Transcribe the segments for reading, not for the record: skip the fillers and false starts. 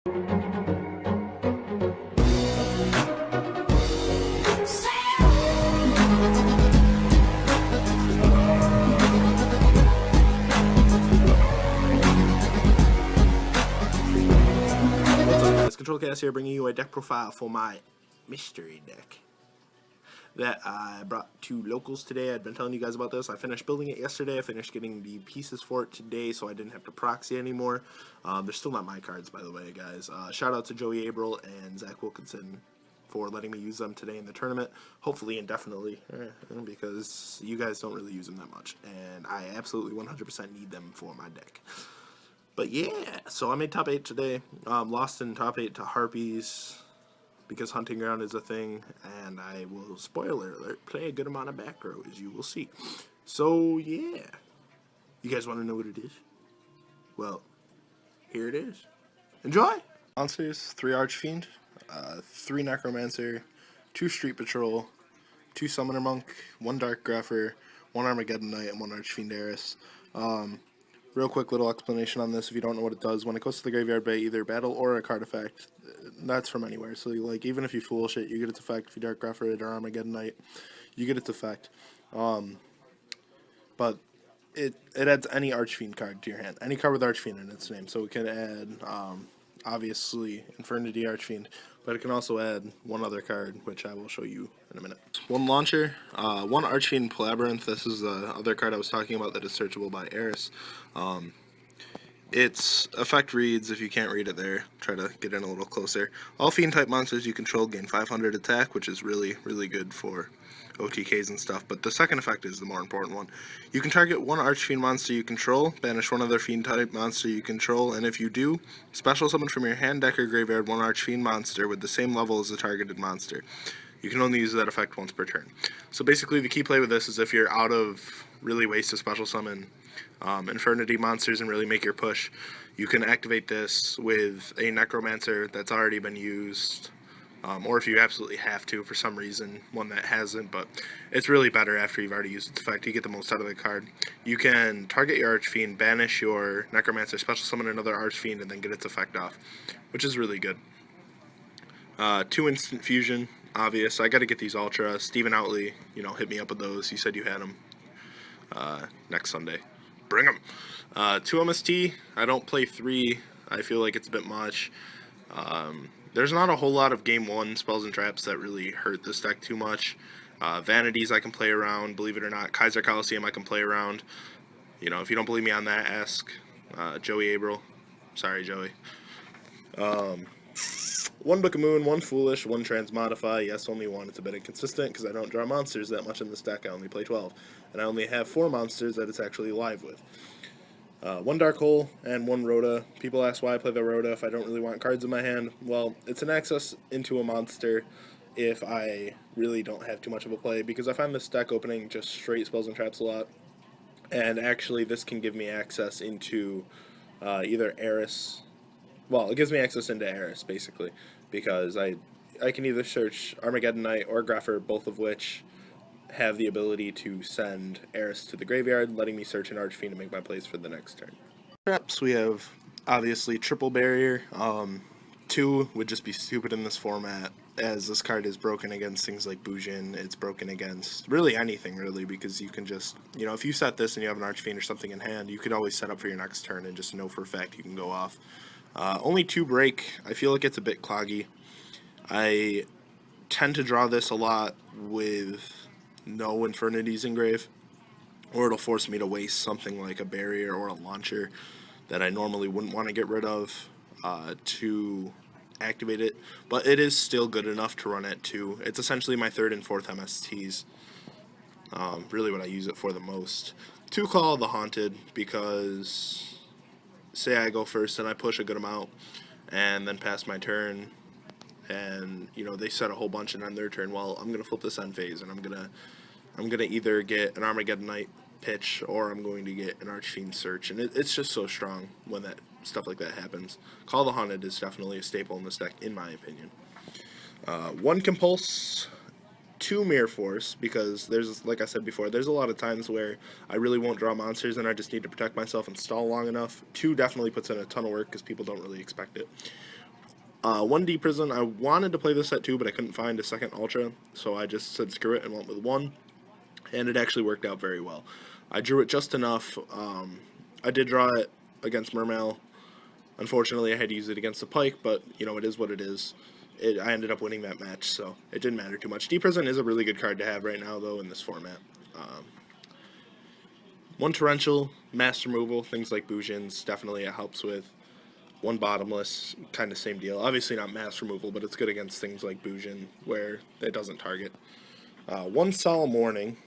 Controlcast here, bringing you a deck profile for my mystery deck that I brought to locals today. I'd been telling you guys about this. I finished building it yesterday. I finished getting the pieces for it today, so I didn't have to proxy anymore. They're still not my cards, by the way, guys. Shout out to Joey Abril and Zach Wilkinson for letting me use them today in the tournament, hopefully indefinitely, because you guys don't really use them that much, and I absolutely 100% need them for my deck. But yeah, so I made top 8 today. Lost in top 8 to Harpies because Hunting Ground is a thing, and I will, spoiler alert, play a good amount of back row, as you will see. So yeah, you guys want to know what it is? Well, here it is. Enjoy! Monsters, 3 Archfiend, 3 Necromancer, 2 Street Patrol, 2 Summoner Monk, 1 Dark Grapher, 1 Armageddon Knight, and 1 Archfiend Heiress. Real quick little explanation on this if you don't know what it does. When it goes to the graveyard by either battle or a card effect, that's from anywhere. So, like, even if you foolish it, you get its effect. If you Dark Grapher it or Armageddon Knight, you get its effect. But it adds any Archfiend card to your hand. Any card with Archfiend in its name. So it can add, obviously, Infernity Archfiend, but it can also add one other card, which I will show you in a minute. 1 Launcher, 1 Archfiend Labyrinth. This is the other card I was talking about that is searchable by Heiress. Its effect reads, if you can't read it there, try to get in a little closer. All Fiend-type monsters you control gain 500 attack, which is really, really good for OTKs and stuff, but the second effect is the more important one. You can target 1 Archfiend monster you control, banish 1 other Fiend-type monster you control, and if you do, special summon from your hand, deck, or graveyard 1 Archfiend monster with the same level as the targeted monster. You can only use that effect once per turn. So basically the key play with this is if you're out of really waste to special summon Infernity monsters and really make your push, you can activate this with a Necromancer that's already been used, or if you absolutely have to for some reason, one that hasn't, but it's really better after you've already used its effect. You get the most out of the card. You can target your Archfiend, banish your Necromancer, special summon another Archfiend, and then get its effect off, which is really good. 2 Instant Fusion, obvious. I got to get these Ultra. Steven Outley, hit me up with those. He said you had them next Sunday. Bring them. 2 MST. I don't play 3. I feel like it's a bit much. There's not a whole lot of Game 1 spells and traps that really hurt this deck too much. Vanities I can play around, believe it or not. Kaiser Coliseum I can play around. If you don't believe me on that, ask Joey Abril. Sorry, Joey. 1 Book of Moon, 1 Foolish, 1 Transmodify. Yes, only 1. It's a bit inconsistent because I don't draw monsters that much in this deck. I only play 12. And I only have 4 monsters that it's actually live with. 1 Dark Hole and 1 Rhoda. People ask why I play the Rhoda if I don't really want cards in my hand. Well, it's an access into a monster if I really don't have too much of a play, because I find this deck opening just straight spells and traps a lot. And actually this can give me access into either Heiress. Well, it gives me access into Heiress, basically, because I can either search Armageddon Knight or Grapher, both of which have the ability to send Heiress to the graveyard, letting me search an Archfiend to make my plays for the next turn. Traps, we have, obviously, Triple Barrier. 2 would just be stupid in this format, as this card is broken against things like Bujin. It's broken against really anything, really, because you can just, if you set this and you have an Archfiend or something in hand, you could always set up for your next turn and just know for a fact you can go off. Only 2 break. I feel like it's a bit cloggy. I tend to draw this a lot with no Infernities engraved, or it'll force me to waste something like a barrier or a launcher that I normally wouldn't want to get rid of to activate it, but it is still good enough to run at 2. It's essentially my 3rd and 4th MSTs, really what I use it for the most. 2 Call of the Haunted, because say I go first and I push a good amount and then pass my turn, and they set a whole bunch and on their turn, well, I'm gonna flip this end phase and I'm gonna either get an Armageddon Knight pitch or I'm going to get an Archfiend search, and it's just so strong when that stuff like that happens. Call the Haunted is definitely a staple in this deck, in my opinion. 1 Compulse, 2 Mirror Force, because there's, like I said before, there's a lot of times where I really won't draw monsters and I just need to protect myself and stall long enough. 2 definitely puts in a ton of work because people don't really expect it. One D Prison, I wanted to play this at 2, but I couldn't find a second Ultra, so I just said screw it and went with 1, and it actually worked out very well. I drew it just enough. I did draw it against Mermail. Unfortunately, I had to use it against the Pike, but, you know, it is what it is. I ended up winning that match, so it didn't matter too much. D Prison is a really good card to have right now, though, in this format. One Torrential, Mass Removal, things like Bujins, definitely it helps with. One Bottomless, kind of same deal. Obviously not Mass Removal, but it's good against things like Bujin, where it doesn't target. One Solemn Warning.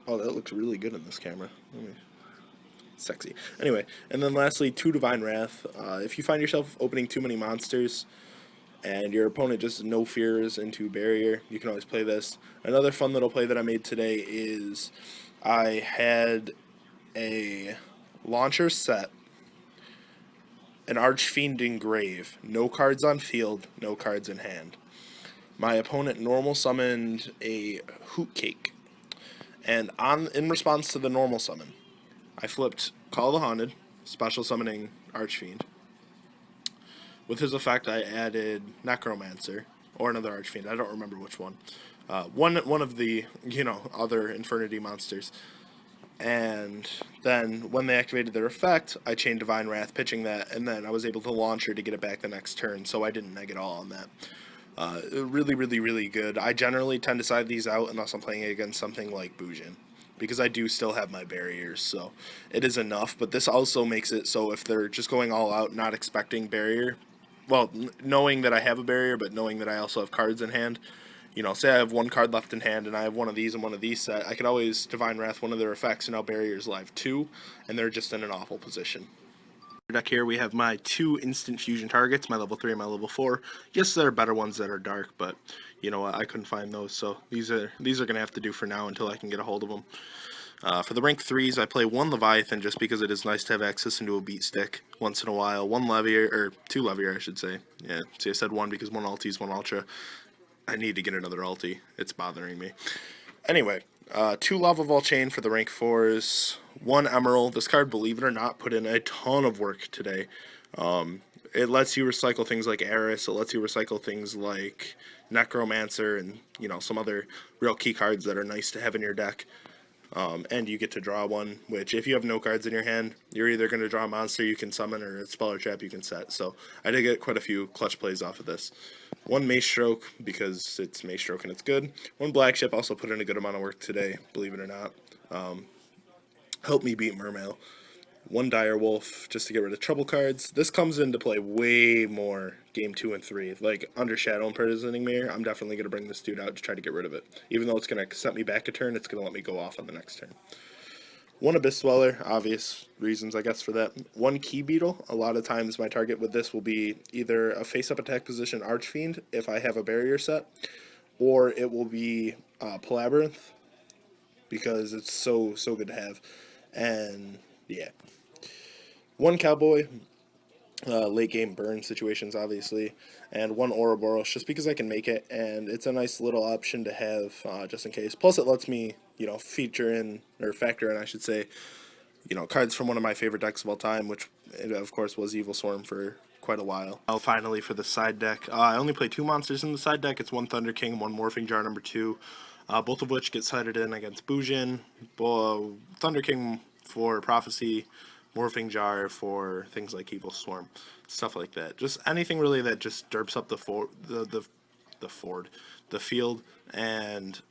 Oh, that looks really good in this camera. Sexy. Anyway, and then lastly, 2 Divine Wrath. If you find yourself opening too many monsters, and your opponent just no fears into barrier, you can always play this. Another fun little play that I made today is I had a launcher set, an Archfiend Engrave, no cards on field, no cards in hand. My opponent normal summoned a Hoot Cake, and in response to the normal summon, I flipped Call the Haunted, special summoning Archfiend. With his effect, I added Necromancer, or another Archfiend, I don't remember which one. One of the, other Infernity monsters. And then, when they activated their effect, I chained Divine Wrath, pitching that, and then I was able to launch her to get it back the next turn, so I didn't neg at all on that. Really, really, really good. I generally tend to side these out unless I'm playing against something like Bujin, because I do still have my barriers, so it is enough. But this also makes it so if they're just going all out, not expecting barrier, well, knowing that I have a barrier, but knowing that I also have cards in hand, say I have one card left in hand and I have one of these and one of these set, I could always Divine Wrath one of their effects, and now barrier's live 2, and they're just in an awful position. Deck here we have my 2 instant fusion targets, my level 3 and my level 4. Yes, there are better ones that are dark, but you know what, I couldn't find those, so these are going to have to do for now until I can get a hold of them. For the rank 3s, I play 1 Leviathan just because it is nice to have access into a beat stick once in a while. 1 Levier, or 2 Levier I should say. Yeah, see I said 1 because 1 ulti is 1 ultra. I need to get another ulti. It's bothering me. Anyway, 2 Lava Vault Chain for the rank 4s, 1 Emerald. This card, believe it or not, put in a ton of work today. It lets you recycle things like Eris, it lets you recycle things like Necromancer, and some other real key cards that are nice to have in your deck. And you get to draw one, which if you have no cards in your hand, you're either going to draw a monster you can summon or a spell or trap you can set. So I did get quite a few clutch plays off of this. 1 Mace Stroke, because it's Mace Stroke and it's good. 1 Black Ship, also put in a good amount of work today, believe it or not. Helped me beat Mermail. 1 Dire Wolf, just to get rid of trouble cards. This comes into play way more game 2 and 3. Like, under Shadow Imprisoning Mirror, I'm definitely going to bring this dude out to try to get rid of it. Even though it's going to set me back a turn, it's going to let me go off on the next turn. 1 Abyss Dweller, obvious reasons, I guess, for that. 1 Key Beetle, a lot of times my target with this will be either a face-up attack position Archfiend, if I have a barrier set, or it will be Palabyrinth, because it's so good to have. And, yeah. 1 Cowboy, late game burn situations, obviously, and 1 Ouroboros, just because I can make it, and it's a nice little option to have just in case. Plus, it lets me, factor in, I should say, cards from one of my favorite decks of all time, which, of course, was Evil Swarm for quite a while. Finally, for the side deck, I only play 2 monsters in the side deck. It's 1 Thunder King, 1 Morphing Jar number 2, both of which get sided in against Bujin. Thunder King for Prophecy, Morphing Jar for things like Evil Swarm, stuff like that. Just anything really that just derps up the field, and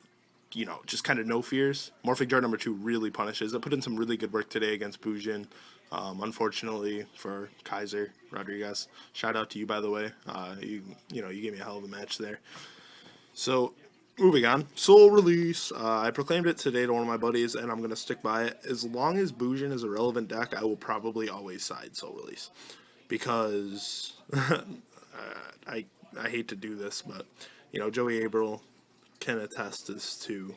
just kind of no fears. Morphing Jar number 2 really punishes. It put in some really good work today against Bujin. Unfortunately for Kaiser Rodriguez, shout out to you, by the way. You gave me a hell of a match there. So, moving on, Soul Release. I proclaimed it today to one of my buddies, and I'm going to stick by it. As long as Bujin is a relevant deck, I will probably always side Soul Release. Because, I hate to do this, but, Joey Abril can attest as to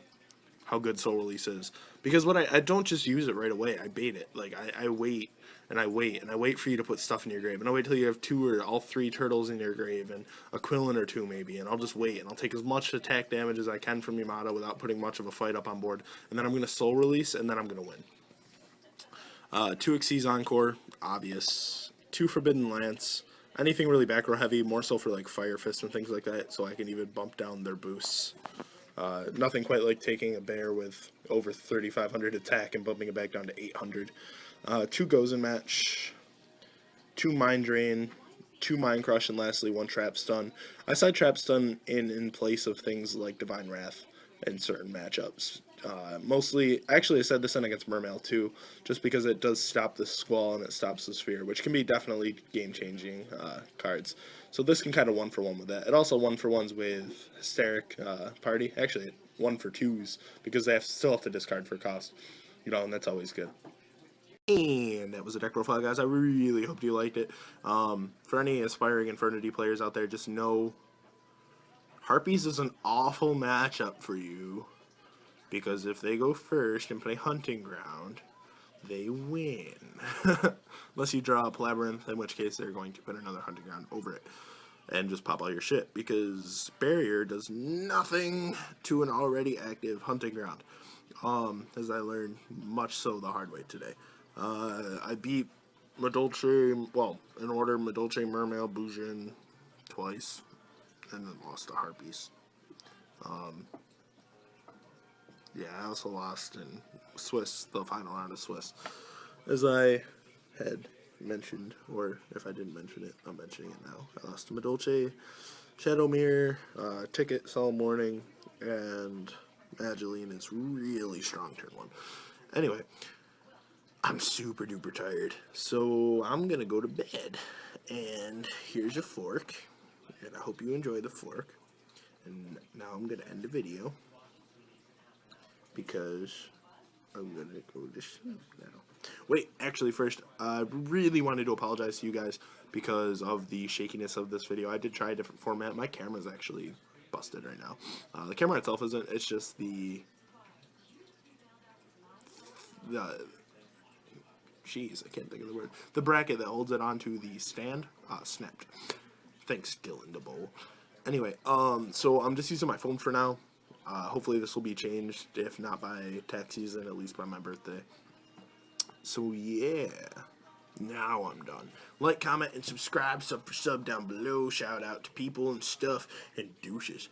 how good Soul Release is. Because I don't just use it right away, I bait it. Like, I wait, and I wait, and I wait for you to put stuff in your grave, and I'll wait till you have 2 or all 3 turtles in your grave, and a Quillen or 2 maybe, and I'll just wait, and I'll take as much attack damage as I can from Yamato without putting much of a fight up on board, and then I'm going to Soul Release, and then I'm going to win. 2 Xyz Encore, obvious. 2 Forbidden Lance, anything really back row heavy, more so for like Fire Fist and things like that, so I can even bump down their boosts. Nothing quite like taking a bear with over 3,500 attack and bumping it back down to 800. 2 Gozen match, 2 Mind Drain, 2 Mind Crush, and lastly 1 Trap Stun. I side Trap Stun in place of things like Divine Wrath in certain matchups. Mostly, actually I said this in against Mermail too, just because it does stop the Squall and it stops the Sphere, which can be definitely game-changing cards. So this can kind of 1-for-1 with that. It also 1-for-1s with Hysteric Party. Actually, 1-for-2s, because they still have to discard for cost. And that's always good. And that was a deck profile, guys. I really hope you liked it. For any aspiring Infernity players out there, just know Harpies is an awful matchup for you, because if they go first and play Hunting Ground, they win. Unless you draw up Labyrinth, in which case they're going to put another Hunting Ground over it and just pop all your shit, because Barrier does nothing to an already active Hunting Ground, as I learned much so the hard way today. I beat Madolche, well, in order, Madolche, Mermail, Bujin twice, and then lost to Harpies. Yeah, I also lost in Swiss, the final round of Swiss, as I had mentioned, or if I didn't mention it, I'm mentioning it now. I lost to Madolche, Shadowmere, Ticket, Solemn Warning, and Adeline is really strong turn 1. Anyway, I'm super duper tired, so I'm gonna go to bed. And here's a fork, and I hope you enjoy the fork. And now I'm gonna end the video, because I'm gonna go to sleep now. Wait, actually first, I really wanted to apologize to you guys because of the shakiness of this video. I did try a different format. My camera's actually busted right now. The camera itself isn't, it's just the jeez, I can't think of the word. The bracket that holds it onto the stand snapped. Thanks, Dylan DeBowl. Anyway, so I'm just using my phone for now. Hopefully this will be changed, if not by tax season, at least by my birthday. So yeah, now I'm done. Like, comment, and subscribe. Sub for sub down below. Shout out to people and stuff, and douches.